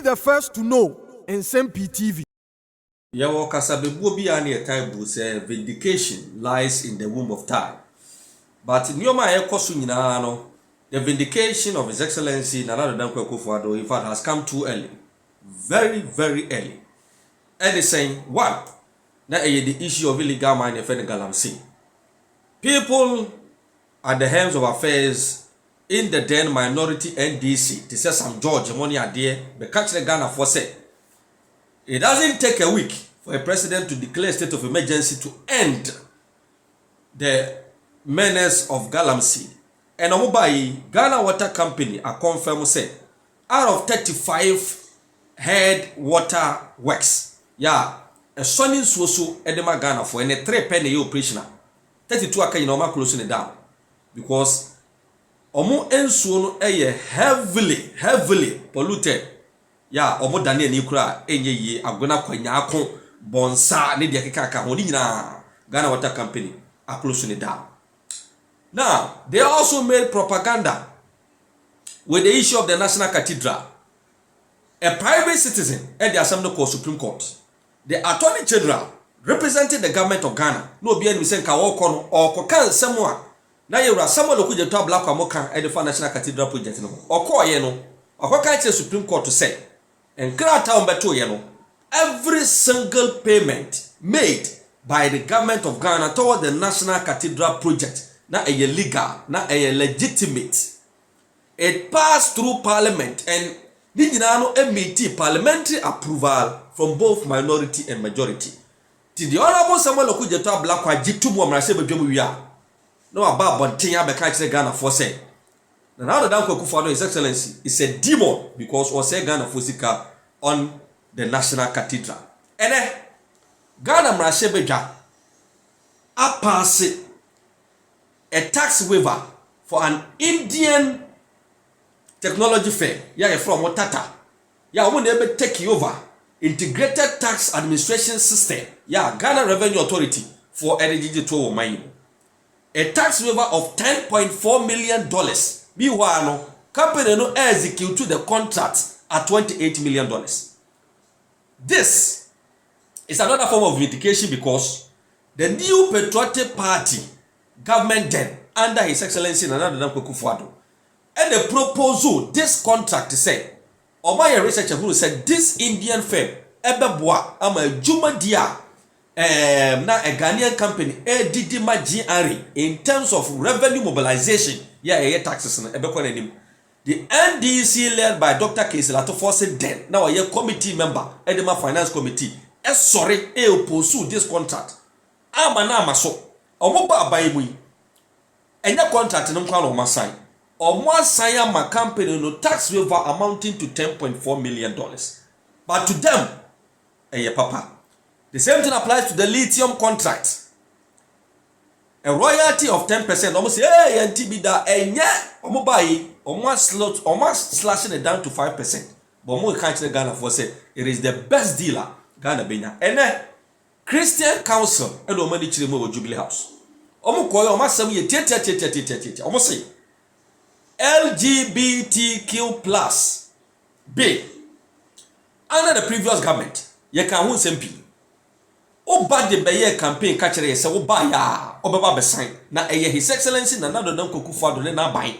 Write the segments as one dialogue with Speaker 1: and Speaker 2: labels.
Speaker 1: the first to know Nsem-Pii TV.
Speaker 2: Yawo kasabebuo bi a na time say vindication lies in the womb of time. But nyoma ekoso nyina no, the vindication of His Excellency Nana Addo in fact has come too early. Very, very early. And they saying, one, that the issue of illegal mining in Galamsey. People at the helms of affairs in the then minority NDC, they say some George money are there, but catch the Ghana for say. It doesn't take a week for a president to declare a state of emergency to end the menace of Galamsey. And Ghana Water Company are confirmed say out of 35 head water works, yeah, a sonning so edema Ghana for and a 3 penny operational. 32 aka you closing it down because omo ensuo no heavily polluted. Yeah, omo Daniel ni kura enye yi agona kwanya akon bonsa ne de keka ho ni nyina Ghana Water Company are closing it down. Now, they also made propaganda with the issue of the National Cathedral. A private citizen at the Assembly called Supreme Court. The Attorney General representing the government of Ghana. No be any saying ka wokono or kokan semwa. Na yewra semwa loku je to black amokan at the National Cathedral project no. Okoye no. Okokan to Supreme Court to say. And krata umbeto ye no. Every single payment made by the government of Ghana toward the National Cathedral project na a legal, na a legitimate. It passed through parliament and Nijinano MET parliamentary approval from both minority and majority. To the honorable Samuel Okujeto Black Wajitu Mwamrase Bejomuya. No about Bontinya Bekach Ghana for say. Now the Danko Kufado, His Excellency, is a demon because was a Ghana Fusika on the National Cathedral. And Ghana Mrase Beja a pass a tax waiver for an Indian technology firm. Yeah, from Watata. Yeah, we never take over integrated tax administration system. Yeah, Ghana Revenue Authority for LGBTQ mine. A tax waiver of $10.4 million. Biwano company no execute to the contract at $28 million. This is another form of vindication because the new patriotic party government then under His Excellency Nana Addo and the proposal this contract say Omaya researcher who said this Indian firm ebeboa ama juma dia na a Ghanaian company didi GRE in terms of revenue mobilization taxes na ebekwa nanim. The NDC led by Dr. Kesilato force then now a committee member Edema Finance Committee sorry pursue this contract na amaso omoba abayi enya contract no kwa no sign or sign my company no tax waiver amounting to $10.4 million. But to them, papa, the same thing applies to the lithium contract. A royalty of 10%, almost say, hey, NTB da, almost slashing it down to 5%. But more country Ghana for say it is the best dealer Ghana Benya. And then Christian Council and Omani Chirimo Jubilee House. Almost say LGBTQ plus B under the previous government ye can hu Nsem-Pii oba de beye campaign ka kire se oba ya obeba be sign na His Excellency Nana Addo na ban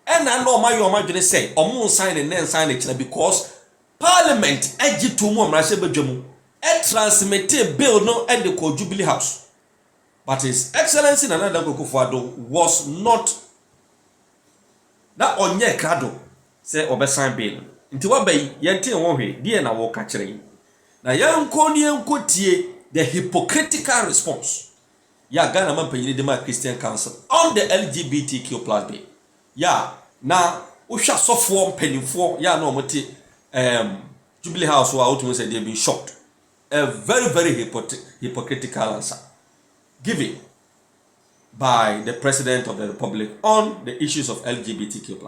Speaker 2: and na no ma yo ma dwene say omo sign and sign kire because parliament agi to mu amrase badwamu e transmit bill no at the Jubilee House. But His Excellency Nana Addo was not na onye krado say obesan bill nti wabai yente won hwe die na wo ka kire na yanko ni yanko tie the hypocritical response ya Ghana man panyini de ma Christian Council on the LGBTQ plus bill ya na uhwa sofo mpanimfo ya na omote Jubilee House wa otumo say they been shocked. A very hypocritical answer given by the President of the Republic on the issues of LGBTQ+.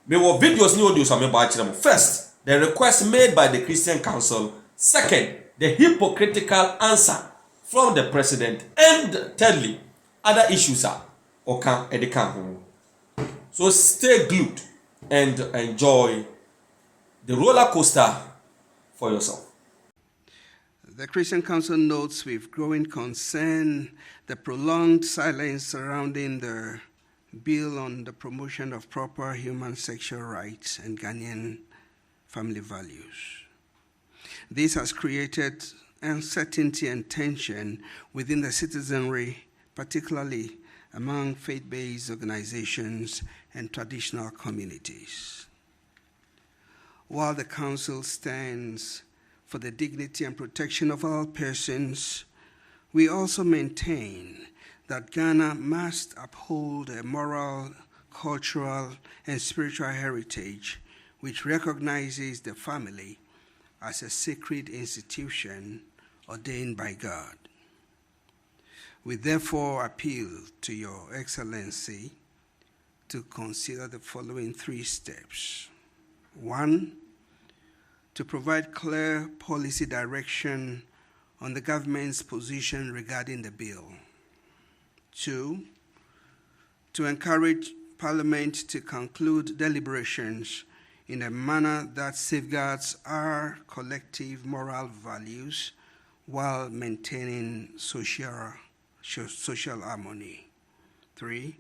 Speaker 2: There were videos and audios on me. First, the request made by the Christian Council. Second, the hypocritical answer from the President. And thirdly, other issues are So stay glued and enjoy the roller coaster for yourself.
Speaker 3: The Christian Council notes with growing concern the prolonged silence surrounding the bill on the promotion of proper human sexual rights and Ghanaian family values. This has created uncertainty and tension within the citizenry, particularly among faith-based organizations and traditional communities. While the Council stands for the dignity and protection of all persons, we also maintain that Ghana must uphold a moral, cultural, and spiritual heritage which recognizes the family as a sacred institution ordained by God. We therefore appeal to Your Excellency to consider the following 3 steps. 1, to provide clear policy direction on the government's position regarding the bill. 2, to encourage Parliament to conclude deliberations in a manner that safeguards our collective moral values while maintaining social harmony. 3,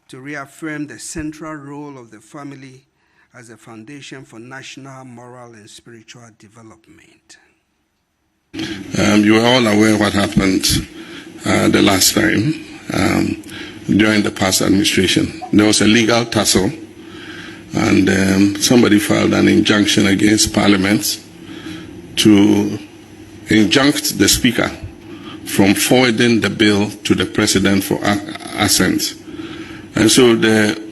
Speaker 3: to reaffirm the central role of the family as a foundation for national, moral, and spiritual development.
Speaker 4: You are all aware what happened the last time during the past administration. There was a legal tussle, and somebody filed an injunction against Parliament to injunct the Speaker from forwarding the bill to the President for assent. And so the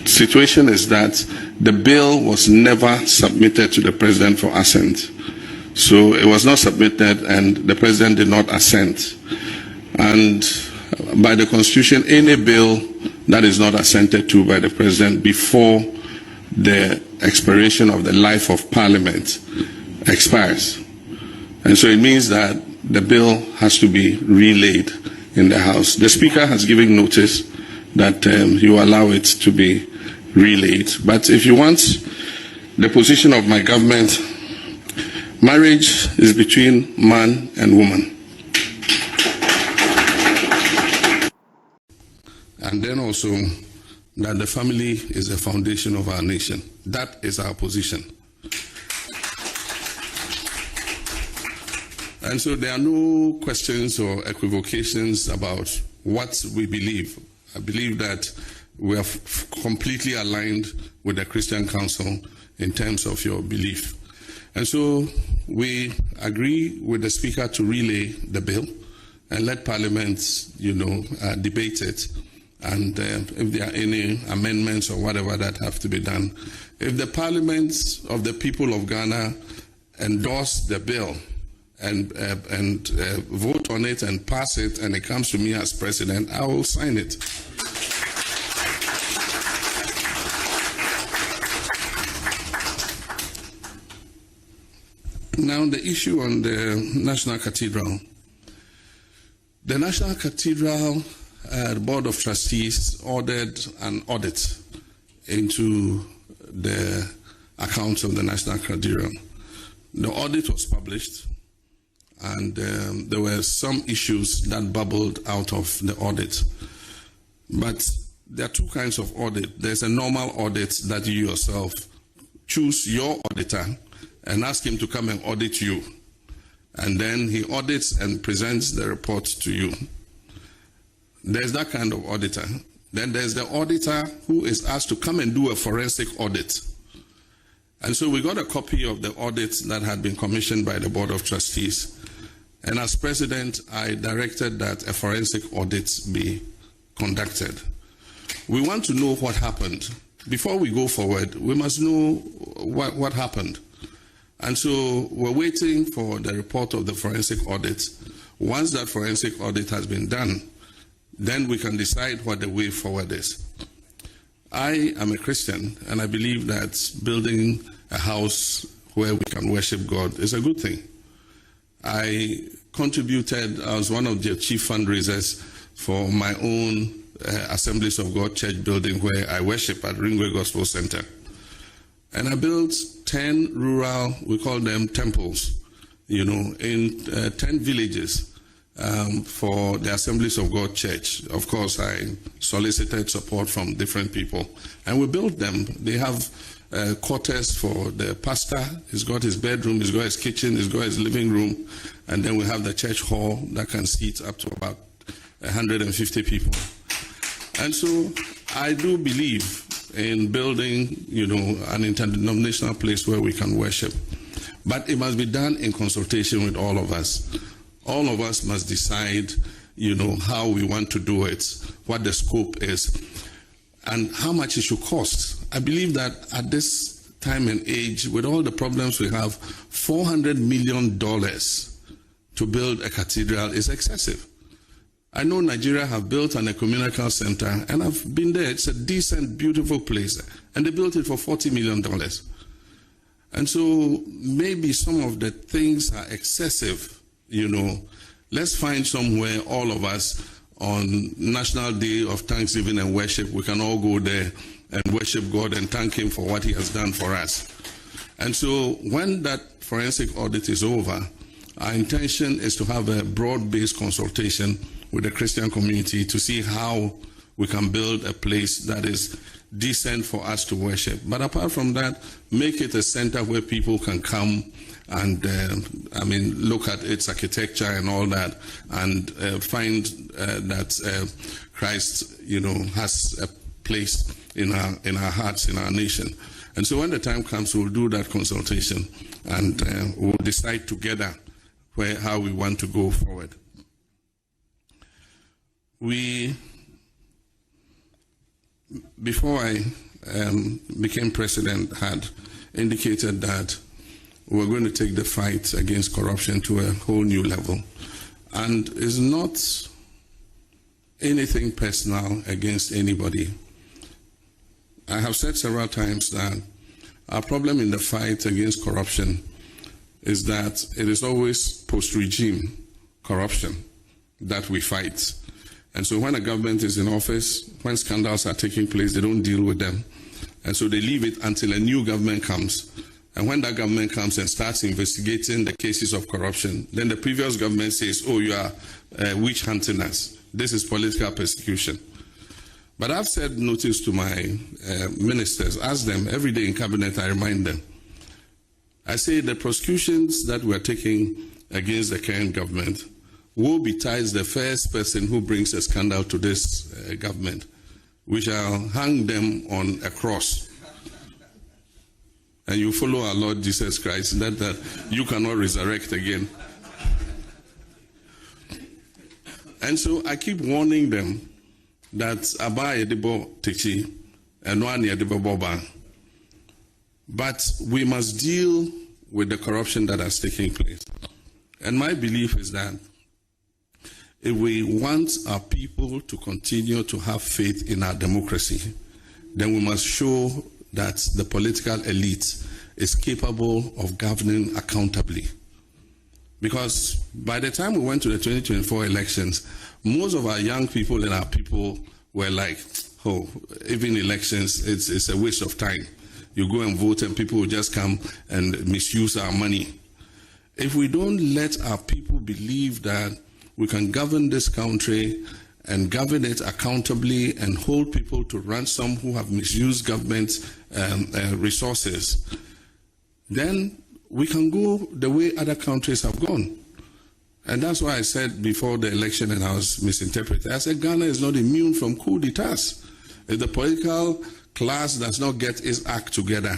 Speaker 4: situation is that the bill was never submitted to the President for assent. So it was not submitted and the President did not assent. And by the Constitution, any bill that is not assented to by the President before the expiration of the life of Parliament expires. And so it means that the bill has to be relayed in the House. The Speaker has given notice that he will allow it to be relayed. But if you want the position of my government, marriage is between man and woman. And then also that the family is the foundation of our nation. That is our position. And so there are no questions or equivocations about what we believe. I believe that we are completely aligned with the Christian Council in terms of your belief. And so we agree with the Speaker to relay the bill and let Parliament, debate it. And if there are any amendments or whatever that have to be done, if the Parliament of the people of Ghana endorse the bill and vote on it and pass it, and it comes to me as President, I will sign it. Now, the issue on the National Cathedral. The National Cathedral Board of Trustees ordered an audit into the accounts of the National Cathedral. The audit was published, and there were some issues that bubbled out of the audit. But there are 2 kinds of audit. There's a normal audit that you yourself choose your auditor and ask him to come and audit you. And then he audits and presents the report to you. There's that kind of auditor. Then there's the auditor who is asked to come and do a forensic audit. And so we got a copy of the audit that had been commissioned by the Board of Trustees. And as President, I directed that a forensic audit be conducted. We want to know what happened. Before we go forward, we must know what happened. And so we're waiting for the report of the forensic audit. Once that forensic audit has been done, then we can decide what the way forward is. I am a Christian, and I believe that building a house where we can worship God is a good thing. I was one of the chief fundraisers for my own Assemblies of God church building where I worship at Ringway Gospel Center. And I built 10 rural, we call them temples, in 10 villages for the Assemblies of God Church. Of course, I solicited support from different people, and we built them. They have quarters for the pastor. He's got his bedroom, he's got his kitchen, he's got his living room, and then we have the church hall that can seat up to about 150 people. And so I do believe in building, an interdenominational place where we can worship. But it must be done in consultation with all of us. All of us must decide, how we want to do it, what the scope is, and how much it should cost. I believe that at this time and age, with all the problems we have, $400 million to build a cathedral is excessive. I know Nigeria have built an ecumenical center, and I've been there. It's a decent, beautiful place, and they built it for $40 million. And so maybe some of the things are excessive, Let's find somewhere, all of us, on National Day of Thanksgiving and Worship, we can all go there and worship God and thank Him for what He has done for us. And so when that forensic audit is over, our intention is to have a broad-based consultation with the Christian community to see how we can build a place that is decent for us to worship. But apart from that, make it a center where people can come and, look at its architecture and all that, and find that Christ, has a place in our hearts, in our nation. And so when the time comes, we'll do that consultation, and we'll decide together how we want to go forward. Before I became president, had indicated that we're going to take the fight against corruption to a whole new level. And it's not anything personal against anybody. I have said several times that our problem in the fight against corruption is that it is always post-regime corruption that we fight. And so when a government is in office, when scandals are taking place, they don't deal with them. And so they leave it until a new government comes. And when that government comes and starts investigating the cases of corruption, then the previous government says, oh, you are witch hunting us. This is political persecution. But I've said notice to my ministers, ask them every day in cabinet, I remind them. I say the prosecutions that we're taking against the current government woe betides the first person who brings a scandal to this government. We shall hang them on a cross. And you follow our Lord Jesus Christ, that you cannot resurrect again. And so I keep warning them that Aba Edibo Techi and Nwani Edibo Boba. But we must deal with the corruption that has taken place. And my belief is that if we want our people to continue to have faith in our democracy, then we must show that the political elite is capable of governing accountably. Because by the time we went to the 2024 elections, most of our young people and our people were like, oh, even elections, it's a waste of time. You go and vote and people will just come and misuse our money. If we don't let our people believe that we can govern this country and govern it accountably and hold people to ransom who have misused government resources, then we can go the way other countries have gone. And that's why I said before the election, and I was misinterpreted, I said Ghana is not immune from coup d'etats. If the political class does not get its act together,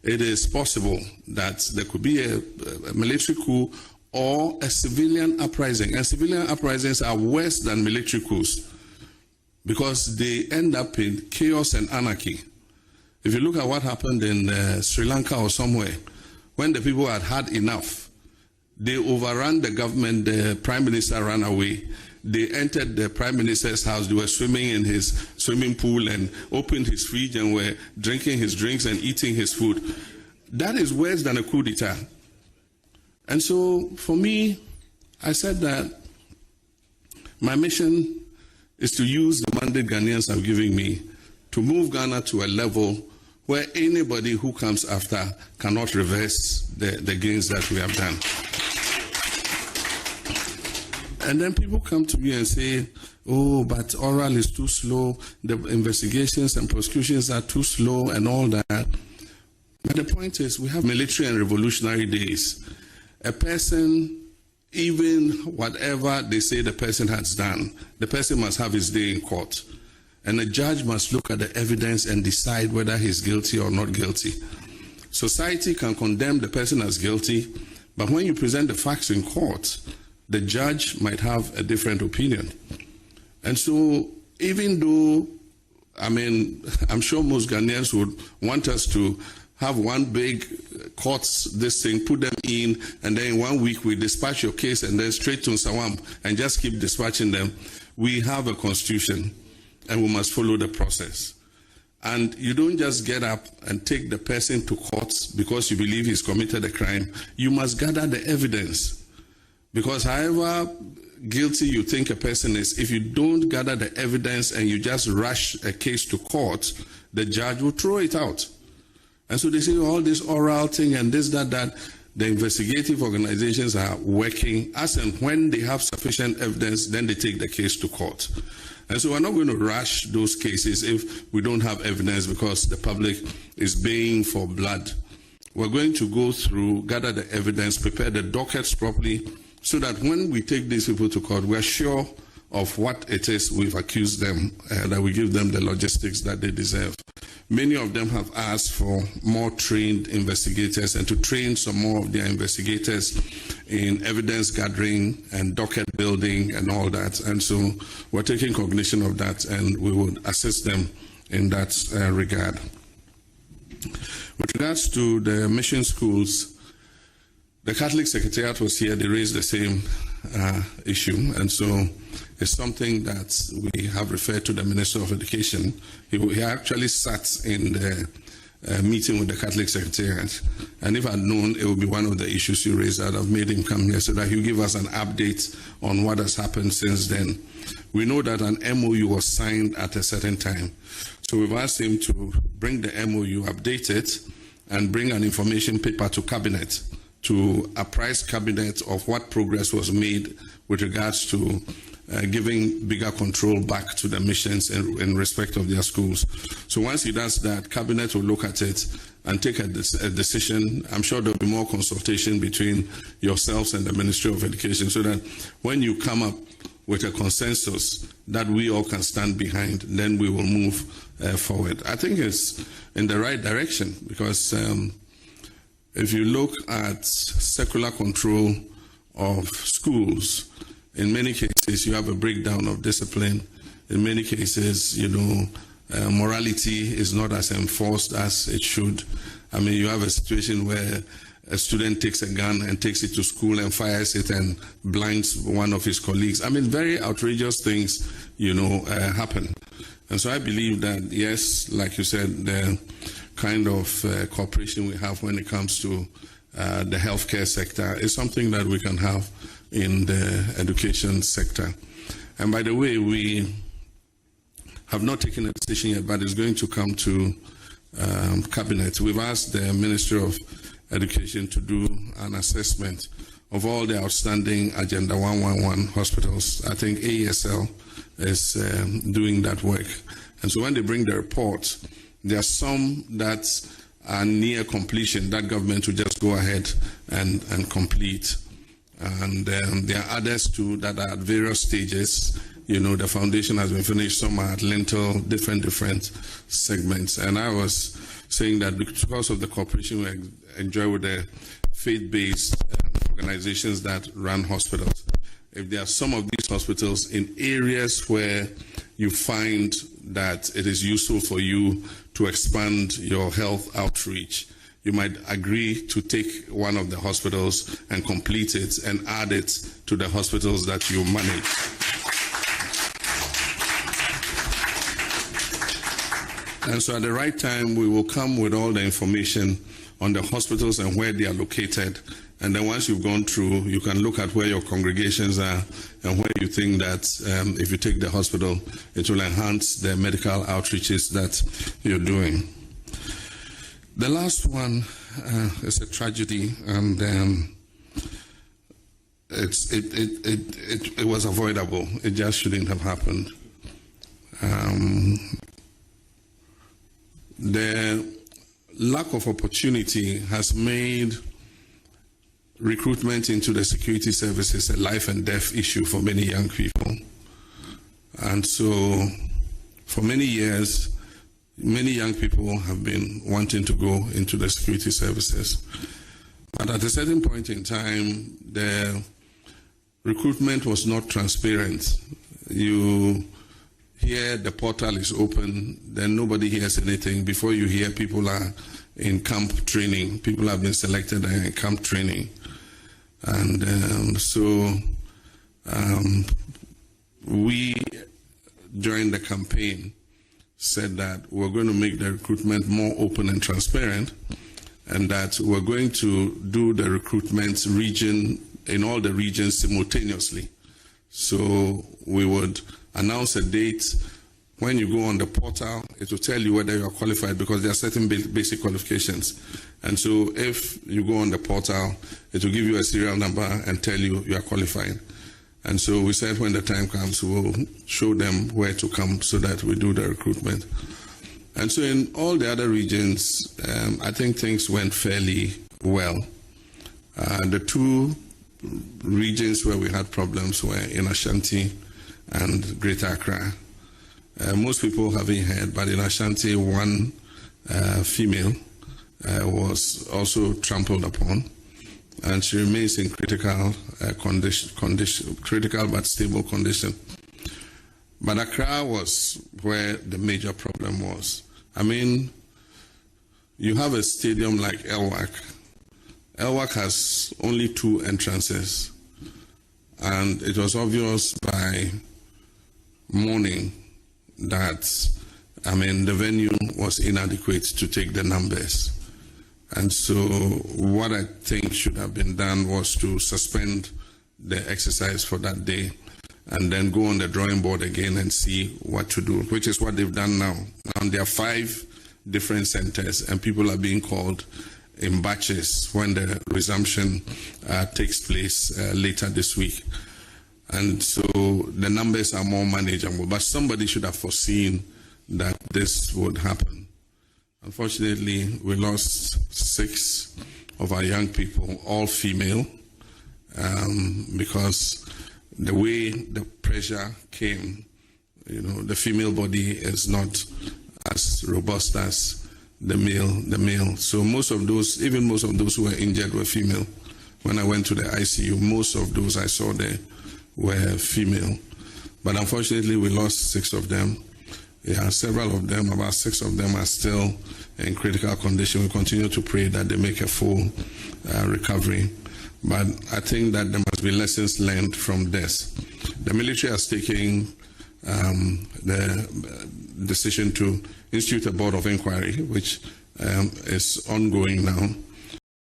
Speaker 4: it is possible that there could be a military coup or a civilian uprising. And civilian uprisings are worse than military coups because they end up in chaos and anarchy. If you look at what happened in Sri Lanka or somewhere, when the people had had enough, they overran the government, the prime minister ran away. They entered the prime minister's house, they were swimming in his swimming pool and opened his fridge and were drinking his drinks and eating his food. That is worse than a coup d'etat. And so for me, I said that my mission is to use the mandate Ghanaians have given me to move Ghana to a level where anybody who comes after cannot reverse the gains that we have done. And then people come to me and say, oh, but oral is too slow, the investigations and prosecutions are too slow and all that. But the point is, we have military and revolutionary days. A person, even whatever they say the person has done, the person must have his day in court. And a judge must look at the evidence and decide whether he's guilty or not guilty. Society can condemn the person as guilty, but when you present the facts in court, the judge might have a different opinion. And so, even though, I'm sure most Ghanaians would want us to have one big courts, this thing, put them in, and then in 1 week we dispatch your case and then straight to Nsawam and just keep dispatching them. We have a constitution and we must follow the process. And you don't just get up and take the person to court because you believe he's committed a crime. You must gather the evidence. Because however guilty you think a person is, if you don't gather the evidence and you just rush a case to court, the judge will throw it out. And so they say all this oral thing and this, that. The investigative organizations are working as and when they have sufficient evidence, then they take the case to court. And so we're not going to rush those cases if we don't have evidence because the public is baying for blood. We're going to go through, gather the evidence, prepare the dockets properly, so that when we take these people to court, we're sure of what it is we've accused them, that we give them the logistics that they deserve. Many of them have asked for more trained investigators and to train some more of their investigators in evidence gathering and docket building and all that. And so we're taking cognition of that and we would assist them in that regard. With regards to the mission schools, the Catholic Secretariat was here, they raised the same issue, and so it's something that we have referred to the Minister of Education. He actually sat in the meeting with the Catholic Secretariat, and if I'd known it would be one of the issues you raised, I'd have made him come here so that he'll give us an update on what has happened since then. We know that an MOU was signed at a certain time, so we've asked him to bring the MOU, update it, and bring an information paper to Cabinet to apprise Cabinet of what progress was made with regards to giving bigger control back to the missions in respect of their schools. So once he does that, Cabinet will look at it and take a decision. I'm sure there'll be more consultation between yourselves and the Ministry of Education so that when you come up with a consensus that we all can stand behind, then we will move forward. I think it's in the right direction because if you look at secular control of schools, in many cases you have a breakdown of discipline. In many cases, morality is not as enforced as it should. You have a situation where a student takes a gun and takes it to school and fires it and blinds one of his colleagues. Very outrageous things, happen. And so I believe that, yes, like you said, the kind of cooperation we have when it comes to the healthcare sector is something that we can have in the education sector. And by the way, we have not taken a decision yet, but it's going to come to Cabinet. We've asked the Ministry of Education to do an assessment of all the outstanding Agenda 111 hospitals. I think AESL is doing that work. And so when they bring the report, there are some that are near completion that government will just go ahead and complete. And there are others too that are at various stages. The foundation has been finished, some are at lintel, different segments. And I was saying that because of the cooperation we enjoy with the faith-based organizations that run hospitals, if there are some of these hospitals in areas where you find that it is useful for you to expand your health outreach, you might agree to take one of the hospitals and complete it and add it to the hospitals that you manage. And so at the right time, we will come with all the information on the hospitals and where they are located. And then once you've gone through, you can look at where your congregations are and where you think that if you take the hospital, it will enhance the medical outreaches that you're doing. The last one is a tragedy, and it was avoidable. It just shouldn't have happened. The lack of opportunity has made recruitment into the security services a life and death issue for many young people. And so for many years, many young people have been wanting to go into the security services. But at a certain point in time, the recruitment was not transparent. You hear the portal is open, then nobody hears anything. Before you hear, people are in camp training. People have been selected and in camp training. And so we, during the campaign, said that we're going to make the recruitment more open and transparent, and that we're going to do the recruitment in all the regions simultaneously. So we would announce a date. When you go on the portal, it will tell you whether you are qualified, because there are certain basic qualifications. And so if you go on the portal, it will give you a serial number and tell you you are qualified. And so we said when the time comes, we'll show them where to come so that we do the recruitment. And so in all the other regions, I think things went fairly well. The two regions where we had problems were in Ashanti and Greater Accra. Most people haven't heard, but in Ashanti, one female was also trampled upon, and she remains in critical critical but stable condition. But Accra was where the major problem was. I mean, you have a stadium like LGBTQ. LGBTQ has only 2 entrances, and it was obvious by morning that, the venue was inadequate to take the numbers. And so what I think should have been done was to suspend the exercise for that day and then go on the drawing board again and see what to do, which is what they've done now. Now there are 5 different centers, and people are being called in batches when the resumption takes place later this week. And so the numbers are more manageable, but somebody should have foreseen that this would happen. Unfortunately, we lost 6 of our young people, all female, because the way the pressure came, the female body is not as robust as the male. So most of those who were injured were female. When I went to the ICU, most of those I saw there were female. But unfortunately, we lost 6 of them. Yeah, several of them, about 6 of them, are still in critical condition. We continue to pray that they make a full recovery. But I think that there must be lessons learned from this. The military has taken the decision to institute a board of inquiry, which is ongoing now.